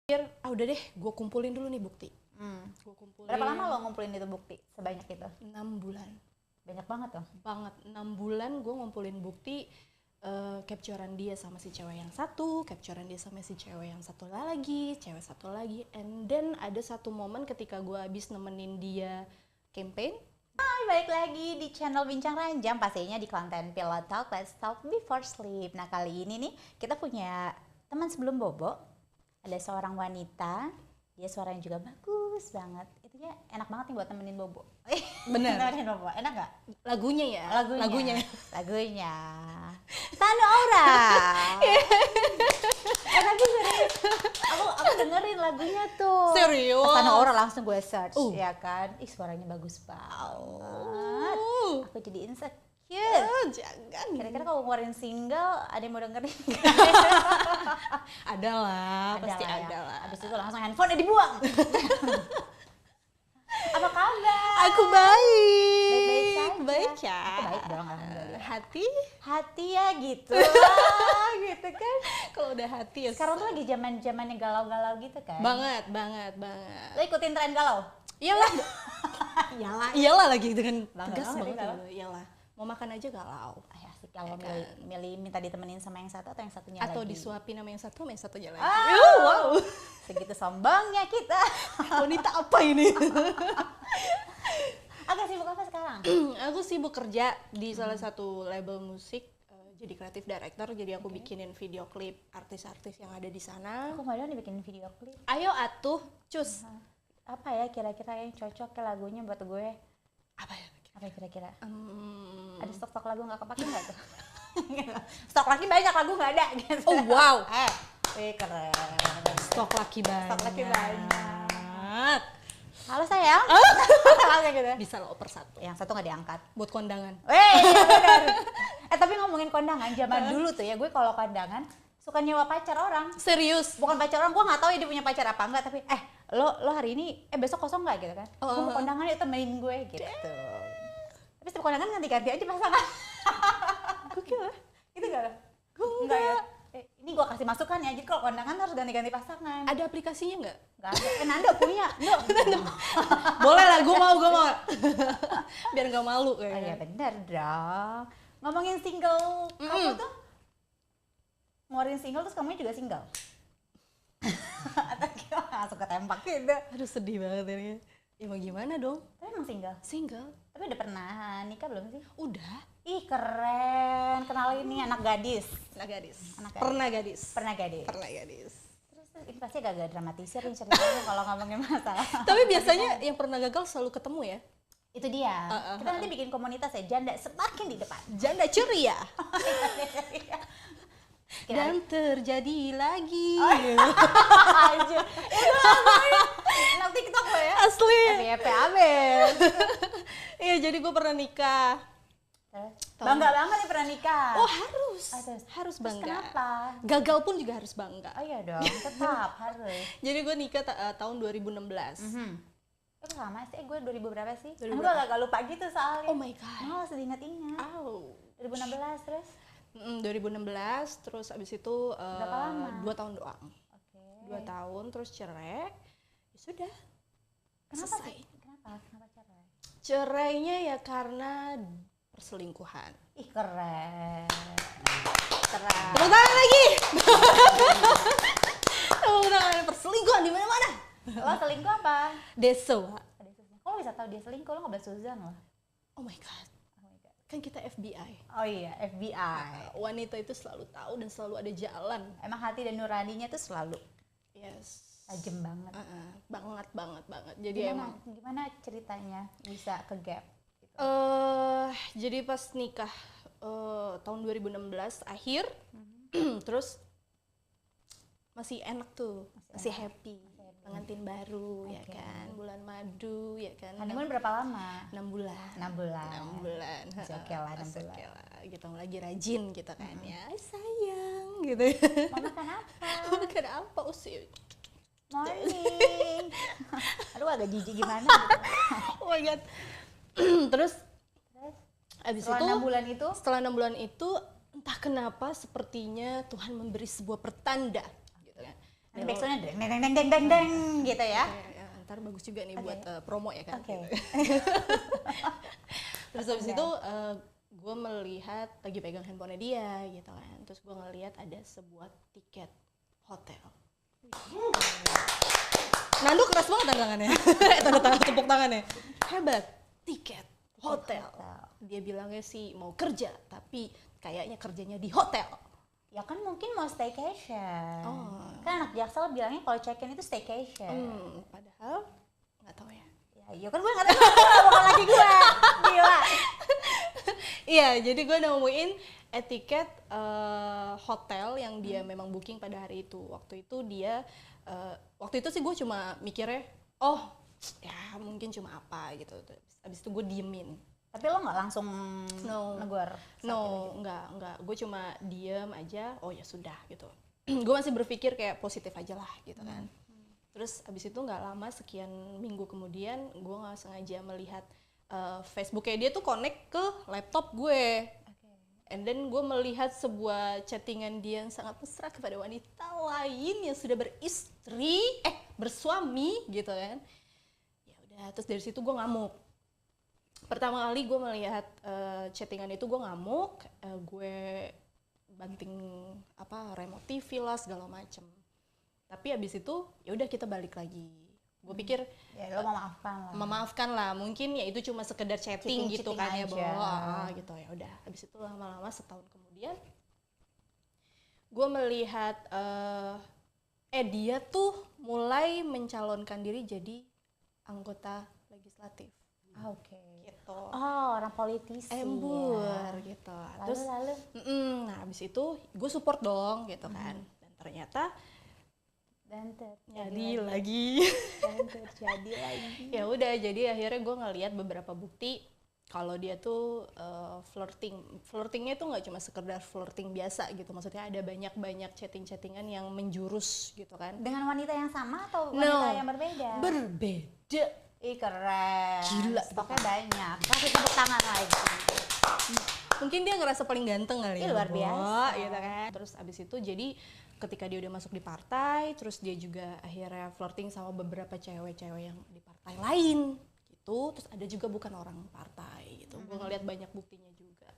Udah deh, gue kumpulin dulu nih bukti. Gua kumpulin. Berapa lama lo ngumpulin itu bukti sebanyak itu? 6 bulan. Banyak banget tuh. Banget, 6 bulan gue ngumpulin bukti. Capturean dia sama si cewek yang satu, capturean dia sama si cewek yang satu lagi, cewek satu lagi. And then ada satu momen ketika gue habis nemenin dia campaign. Hai, balik lagi di channel Bincang Ranjang, pastinya di konten Pillow Talk, Let's Talk Before Sleep. Nah, kali ini nih kita punya teman sebelum Bobo. Ada seorang wanita, dia suaranya juga bagus banget. Itu ya enak banget nih buat temenin Bobo. Bener. Temenin Bobo, enak gak? Lagunya ya? Lagunya. Tanu Aura. Tapi serius, aku dengerin lagunya tuh. Serius? Tanu Aura langsung gue search, ya kan? Ih, suaranya bagus banget. Aku jadi insecure. Jangan. Kira-kira kalau ngeluarin single, ada yang mau dengerin? Ada lah, pasti ya. ada lah. Abis itu langsung handphone dibuang. Apa kabar? Aku baik. Baik-baik saja. Baik ya. Aku baik dong, alhamdulillah. Hati Ya gitu. Gitu kan. kalau udah hati ya. Sekarang tuh lagi zamannya galau-galau gitu kan. Banget. Lo ikutin tren galau? Iyalah. Iyalah lagi dengan Bangga tegas banget banget. galau. Iyalah. Mau makan aja galau. Asik kalau Ya kan? milih minta ditemenin sama yang satu atau yang satunya Atau lagi. disuapin sama yang satu lagi. Wow. Segitu sombongnya kita. Wanita apa ini? Agak sibuk apa sekarang? Aku sibuk kerja di salah satu label musik, jadi kreatif director. Jadi aku bikinin video klip artis-artis yang ada di sana. Aku nggak ada nih bikin video klip. Ayo atuh, cus. Apa ya kira-kira yang cocok ke lagunya buat gue? Apa ya? Apa kira-kira? Hmm. Ada stok lagu nggak kepake nggak tuh? Stok lagi banyak, lagu nggak ada gitu. Oh wow, Keren. stok laki banyak. Stok laki banyak. Halo sayang. Kayak gitu. Bisa lo oper satu. Yang satu nggak diangkat. Buat kondangan. Benar. Tapi ngomongin kondangan, zaman dulu tuh ya gue kalau kondangan suka nyewa pacar orang. Serius? Bukan pacar orang, gue nggak tahu ya dia punya pacar apa enggak, tapi lo hari ini besok kosong nggak gitu kan? Gue mau kondangan ya temenin gue gitu. Tapi setiap kondangan ganti-ganti aja pasangan. Gokil ya? Itu enggak? Enggak ya? Ini gue kasih masukan ya, jadi kalau kondangan harus ganti-ganti pasangan. Ada aplikasinya nggak? Nggak ada. Nanda punya. Boleh lah, gue mau. Biar nggak malu Oh iya kayaknya. bener dong. Ngomongin single, kamu tuh ngeluarin single terus kamu juga single? Atau gimana? Langsung ketembak gitu. Aduh sedih banget ini. Ya mau gimana dong? Tapi emang single? Single? Tapi udah pernah nikah belum sih? Udah. Ih keren, kenalin nih anak gadis. Anak gadis. Anak gadis. Pernah gadis. Pernah gadis. Pernah gadis. Terus ini pasti agak dramatisir nih ceritanya kalau ngomongin masalah. Tapi biasanya yang pernah gagal selalu ketemu ya. Itu dia. Kita nanti bikin komunitas ya, janda semakin di depan. Janda ceria. Dan terjadi lagi. Anjir. Itu anak TikTok lo ya? Asli. FYP abis. Iya, jadi gue pernah nikah. Bangga banget nih pernah nikah. Oh harus. Harus Terus bangga. kenapa? Gagal pun juga harus bangga. Oh iya dong, tetap harus. Jadi gue nikah tahun 2016. Itu sama sih, gue 2000 berapa sih? 2000 Gue agak lupa gitu soalnya. Oh my god. Oh, sedih ingat-ingat. 2016 terus? 2016, terus abis itu Berapa lama? 2 tahun doang. Oke. 2 tahun, terus cerai. Ya sudah. Kenapa Selesai. sih? Kenapa cerai? Cerainya ya karena perselingkuhan. Ih keren. Tepuk tangan lagi. Tepuk tangan, perselingkuhan di mana-mana. Lo selingkuh apa? Deso. Kok lo bisa tahu dia selingkuh? Lo nggak bahas Suzan loh. Oh my god. Kan kita FBI. Oh iya, FBI. Wanita itu selalu tahu dan selalu ada jalan. Emang hati dan nuraninya tuh selalu Yes. tajam banget. Banget. Jadi Gimana ceritanya bisa ke gap? Gitu. Jadi pas nikah tahun 2016 akhir, terus masih enak tuh, masih happy. Pengantin baru ya kan, bulan madu ya kan. Honeymoon berapa lama? 6 bulan. 6 bulan. 6 bulan. Masih oke lah 6 bulan. Oke lah, gitu lagi rajin kita kan ya. Sayang gitu. Mau makan apa? Makan apa usil? Morning. Aduh agak jijik gimana. Oh my god. Terus abis Setelah itu 6 bulan itu? Setelah 6 bulan itu entah kenapa sepertinya Tuhan memberi sebuah pertanda gitu kan. Dan backsoundnya deng deng deng deng deng deng gitu ya. Ya, ntar bagus juga nih buat promo ya kan. Oke. Terus habis itu gue melihat lagi pegang handphonenya dia gitu kan. Terus gue ngelihat ada sebuah tiket hotel. Nando keras banget tanda tangannya. Tanda tangan tepuk tangannya. Hebat, tiket hotel. Dia bilangnya sih mau kerja, tapi kayaknya kerjanya di hotel. Ya kan mungkin mau staycation. Oh. Kan anak Jaksel bilangnya kalau check-in itu staycation. Padahal nggak tahu ya. Ya kan gue nggak tahu, bukan lagi gue. Gila. Iya, jadi gue nemuin etiket hotel yang dia memang booking pada hari itu. Waktu itu sih gue cuma mikirnya, oh ya mungkin cuma apa gitu. Abis itu gue diemin. Tapi lo nggak langsung negor? No, enggak. Gue cuma diem aja, oh ya sudah gitu. Gue masih berpikir kayak positif aja lah gitu kan. Terus abis itu nggak lama, sekian minggu kemudian, gue nggak sengaja melihat Facebooknya dia tuh connect ke laptop gue. And then gue melihat sebuah chattingan dia yang sangat mesra kepada wanita lain yang sudah bersuami gitu kan. Ya udah, terus dari situ gue ngamuk. Pertama kali gue melihat chattingan itu gue ngamuk, gue banting remote TV lah segala macem. Tapi abis itu ya udah kita balik lagi. Gue pikir ya lo memaafkan lah, mungkin ya itu cuma sekedar chatting gitu kan ya bahwa gitu ya udah. Abis itu lama-lama setahun kemudian gue melihat dia tuh mulai mencalonkan diri jadi anggota legislatif. Oke. Gitu. Oh, orang politisi. Embur gitu. Terus nah abis itu gue support dong gitu kan. Dan ternyata jadi lagi. Ya udah, jadi akhirnya gue ngelihat beberapa bukti kalau dia tuh flirtingnya tuh nggak cuma sekedar flirting biasa gitu, maksudnya ada banyak chattingan yang menjurus gitu kan. Dengan wanita yang sama atau wanita yang berbeda? Berbeda. Ih keren. Gila. Stoknya banyak. Kasih tepuk tangan lagi. Mungkin dia ngerasa paling ganteng kali ya. Luar biasa. Gitu kan. Terus abis itu jadi ketika dia udah masuk di partai, terus dia juga akhirnya flirting sama beberapa cewek-cewek yang di partai lain gitu. Terus ada juga bukan orang partai gitu. Gue ngeliat banyak buktinya juga.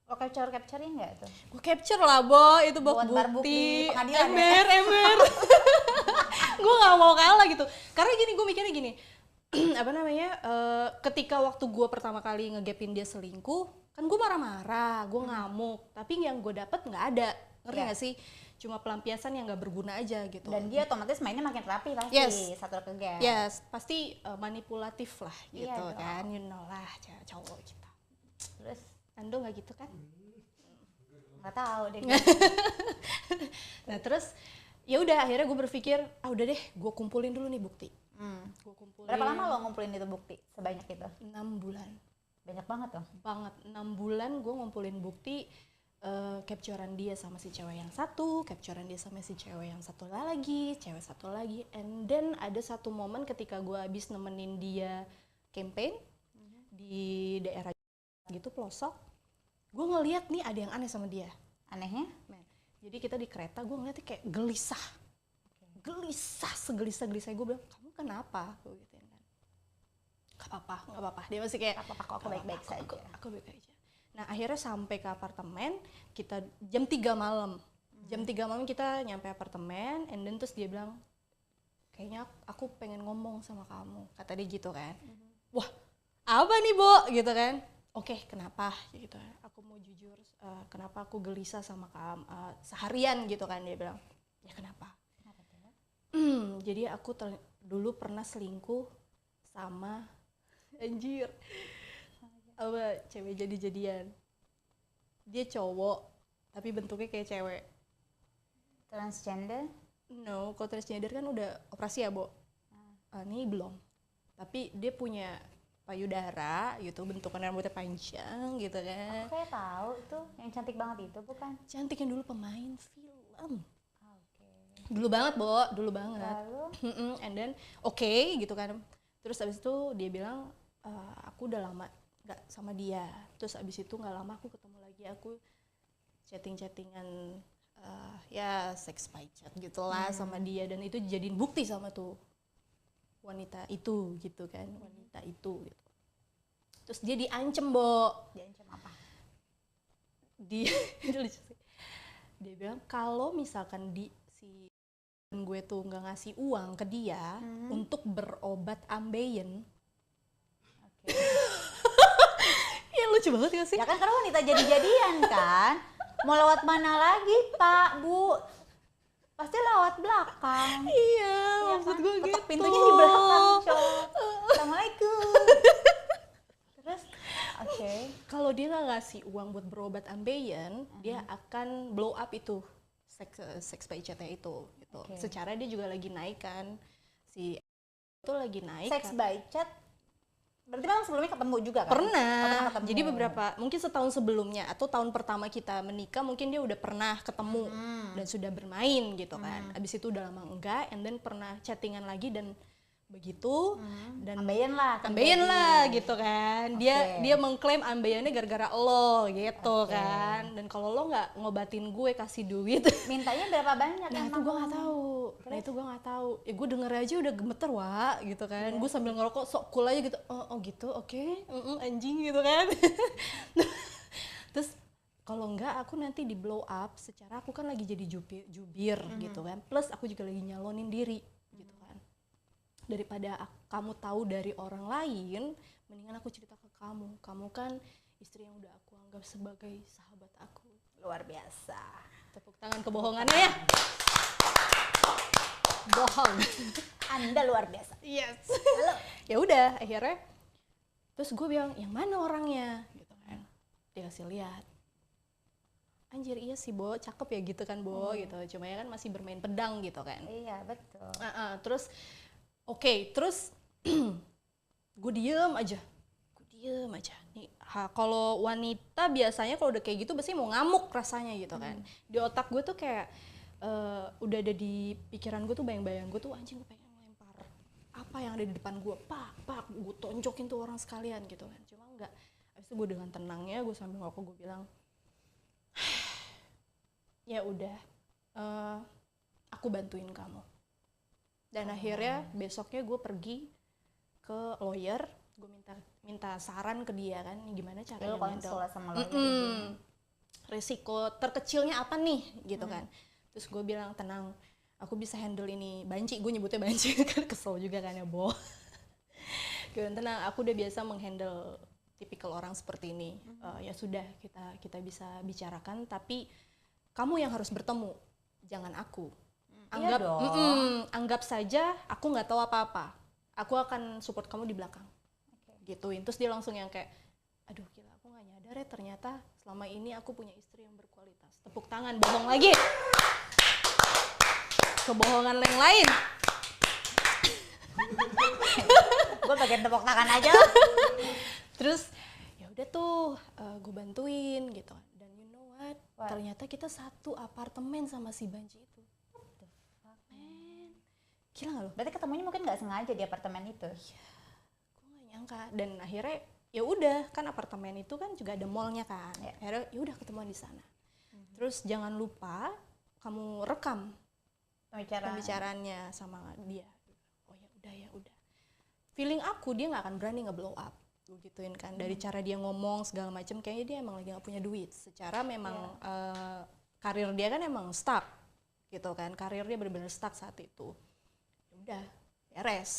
Lo capture-capturein nggak tuh? Gue capture lah, Bo. Itu buat bukti. Pengadilan ember. Gue gak mau kalah gitu. Karena gini, gue mikirnya gini. Ketika waktu gue pertama kali ngegapin dia selingkuh, kan gue marah-marah, gue ngamuk. Tapi yang gue dapet nggak ada. Ngerti gak sih? Cuma pelampiasan yang gak berguna aja gitu. Dan dia otomatis mainnya makin rapi pasti. Satu ke gap. Yes, pasti manipulatif lah gitu kan. Dong. You know lah cowok kita. Terus Ando gak gitu kan? Nggak tahu deh. Nah terus ya udah, akhirnya gue berpikir udah deh, gue kumpulin dulu nih bukti. Gue kumpulin. Berapa lama lo ngumpulin itu bukti sebanyak itu? 6 bulan. Banyak banget loh. Banget, 6 bulan gue ngumpulin bukti. Capturean dia sama si cewek yang satu, capturean dia sama si cewek yang satu lagi, cewek satu lagi, and then ada satu momen ketika gue habis nemenin dia campaign di daerah gitu pelosok, gue ngeliat nih ada yang aneh sama dia. Anehnya? Jadi kita di kereta, gue ngeliatnya kayak gelisah, segelisah gue bilang, kamu kenapa? Gue gituin kan. Gak apa-apa. Dia masih kayak, aku baik-baik saja. Aku baik aja. Nah akhirnya sampai ke apartemen, kita jam 3 malam. Jam 3 malam kita nyampe apartemen, and then terus dia bilang, kayaknya aku pengen ngomong sama kamu. Kata dia gitu kan. Wah, apa nih Bo? Gitu kan. Oke, kenapa? Gitu. Aku mau jujur, kenapa aku gelisah sama kamu seharian gitu kan. Dia bilang, ya kenapa? Jadi aku dulu pernah selingkuh sama anjir. Cewek jadi-jadian. Dia cowok, tapi bentuknya kayak cewek. Transgender? No, kalau transgender kan udah operasi ya, Bo. Ini belum. Tapi dia punya payudara gitu, bentukan rambutnya panjang gitu kan. Aku kayak tahu tuh, yang cantik banget itu bukan? Cantiknya dulu pemain film. Dulu banget, Bo, dulu banget. Lalu? And then, gitu kan. Terus abis itu dia bilang, aku udah lama gak sama dia. Terus abis itu gak lama aku ketemu lagi, aku chattingan ya seks paycat gitulah sama dia, dan itu dijadiin bukti sama tuh wanita itu gitu kan, wanita itu gitu. Terus dia diancem, Bo. Diancam apa? Dia dia bilang kalau misalkan si gue tuh nggak ngasih uang ke dia untuk berobat ambeien. Oke. Ya lucu banget gak sih? Ya kan karena wanita jadi-jadian kan. Mau lewat mana lagi, Pak, Bu? Pasti lewat belakang. Iya, Ya maksud kan? gue Ketok gitu. pintunya di belakang, cowok. Assalamualaikum. Terus, oke. Kalau dia nggak ngasih uang buat berobat ambeien, dia akan blow up itu seks paycatnya itu gitu. Oke. Secara dia juga lagi naik kan, si itu lagi naik. Seks kan. by chat. Berarti memang sebelumnya ketemu juga kan? Pernah. Ketemu. Jadi beberapa, mungkin setahun sebelumnya atau tahun pertama kita menikah, mungkin dia udah pernah ketemu dan sudah bermain gitu kan. Abis itu udah lama enggak, and then pernah chattingan lagi dan begitu, dan Ambeien lah. ambeien lah gitu kan. Dia Oke. dia mengklaim ambeiennya gara-gara lo gitu kan. Dan kalau lo nggak ngobatin gue kasih duit, Mintanya berapa banyak? nah itu gue nggak tahu. Ya gue denger aja udah gemeter Wak gitu kan. Gue sambil ngerokok sok cool aja gitu. Oh gitu, oke. Anjing gitu kan. Terus kalau enggak aku nanti di blow up secara aku kan lagi jadi jubir gitu kan. Plus aku juga lagi nyalonin diri gitu kan. Daripada kamu tahu dari orang lain, mendingan aku cerita ke kamu. Kamu kan istri yang udah aku anggap sebagai sahabat aku. Luar biasa. Tepuk tangan kebohongannya ya. Bohong. Anda luar biasa. Yes. Ya udah, akhirnya terus gue bilang, yang mana orangnya gitu kan. Dia kasih lihat. Anjir iya sih Bo, cakep ya gitu kan Bo gitu. Cuma ya kan masih bermain pedang gitu kan. Iya, betul. Terus oke, terus gue diem aja. Nih, kalau wanita biasanya kalau udah kayak gitu biasanya mau ngamuk rasanya gitu kan. Di otak gue tuh kayak udah ada di pikiran gue tuh bayang-bayang gue tuh anjing gue pengen ngelempar apa yang ada di depan gue, pak, gue tonjokin tuh orang sekalian gitu kan. Cuma enggak. Habis itu gue dengan tenangnya gue sambil ngerokok gue bilang, ya udah, aku bantuin kamu. Dan akhirnya besoknya gue pergi ke lawyer, gue minta saran ke dia kan, gimana caranya konsul sama lawyer. Resiko terkecilnya apa nih gitu kan. Terus gue bilang tenang, aku bisa handle ini. Banci, gue nyebutnya banci kan kesel juga kan ya Bo. Gue bilang tenang, aku udah biasa menghandle tipikal orang seperti ini. Ya sudah, kita bisa bicarakan, tapi kamu yang harus bertemu, jangan aku. Iya dong. Anggap saja aku nggak tahu apa-apa. Aku akan support kamu di belakang. Gituin. Terus dia langsung yang kayak, aduh gila aku nggak nyadar ya ternyata selama ini aku punya istri yang berkualitas. Tepuk tangan, bohong lagi. Kebohongan yang lain. Gue bagian tepuk tangan aja. Terus ya udah tuh gue bantuin gitu. Dan you know what? Ternyata kita satu apartemen sama si Banci itu. Man, gila gak lo? Berarti ketemunya mungkin nggak sengaja di apartemen itu. Iya, gue nggak nyangka. Dan akhirnya ya udah kan apartemen itu kan juga ada mallnya kan. Akhirnya ya udah ketemuan di sana. Terus jangan lupa kamu rekam pembicaraannya sama dia. Oh ya udah. Feeling aku dia nggak akan berani nge-blow up. Gue gituin kan. Dari cara dia ngomong segala macam kayaknya dia emang lagi nggak punya duit. Secara memang karir dia kan emang stuck gitu kan. Karir dia benar-benar stuck saat itu. Ya udah, beres.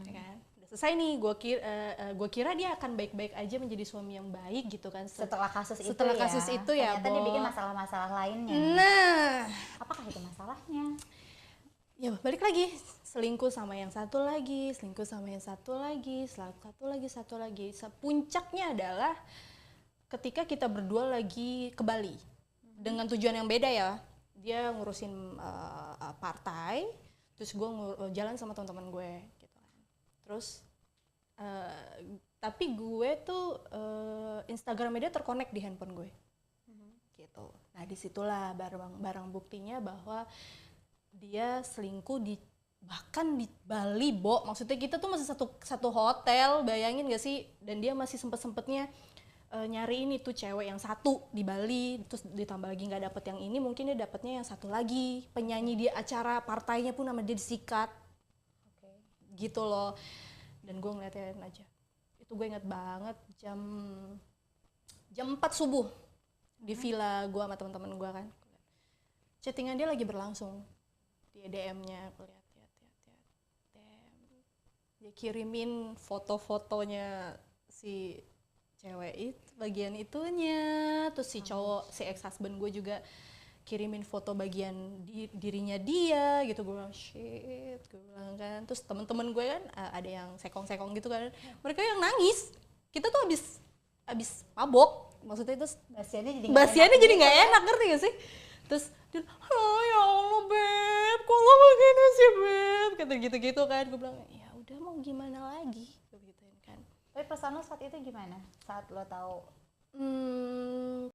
Ya kan? Udah selesai nih. Gue kira dia akan baik-baik aja menjadi suami yang baik gitu kan. Setelah kasus itu ya, ternyata dia bikin masalah-masalah lainnya. Nah, Apakah itu masalahnya? Ya balik lagi, selingkuh sama yang satu lagi, satu lagi. Puncaknya adalah ketika kita berdua lagi ke Bali dengan tujuan yang beda ya. Dia ngurusin partai, terus gue jalan sama teman-teman gue gitu kan. Terus tapi gue tuh Instagramnya dia terkonek di handphone gue gitu. Nah disitulah barang buktinya bahwa dia selingkuh bahkan di Bali, Bo. Maksudnya kita tuh masih satu hotel, bayangin gak sih? Dan dia masih sempetnya nyari ini tuh cewek yang satu di Bali, terus ditambah lagi nggak dapet yang ini, mungkin dia dapetnya yang satu lagi penyanyi di acara partainya pun nama dia disikat gitu loh. Dan gue ngeliatin aja, itu gue inget banget jam 4 subuh di villa gue sama teman-teman gue kan, chattingan dia lagi berlangsung di DM-nya, aku lihat dia kirimin foto-fotonya si cewek itu bagian itunya, terus si cowok, si ex husband gue juga kirimin foto bagian dirinya dia gitu. Gue bilang shit, gue bilang kan. Terus temen-temen gue kan ada yang sekong-sekong gitu kan, mereka yang nangis. Kita tuh abis mabok, maksudnya itu basiannya jadi nggak enak, ngerti gak sih? Terus dia, oh ya Allah Beb, kok lo begini sih Beb, kata gitu-gitu kan. Gue bilang ya udah mau gimana lagi, gitu kan. Tapi perasaan lo saat itu gimana? Saat lo tahu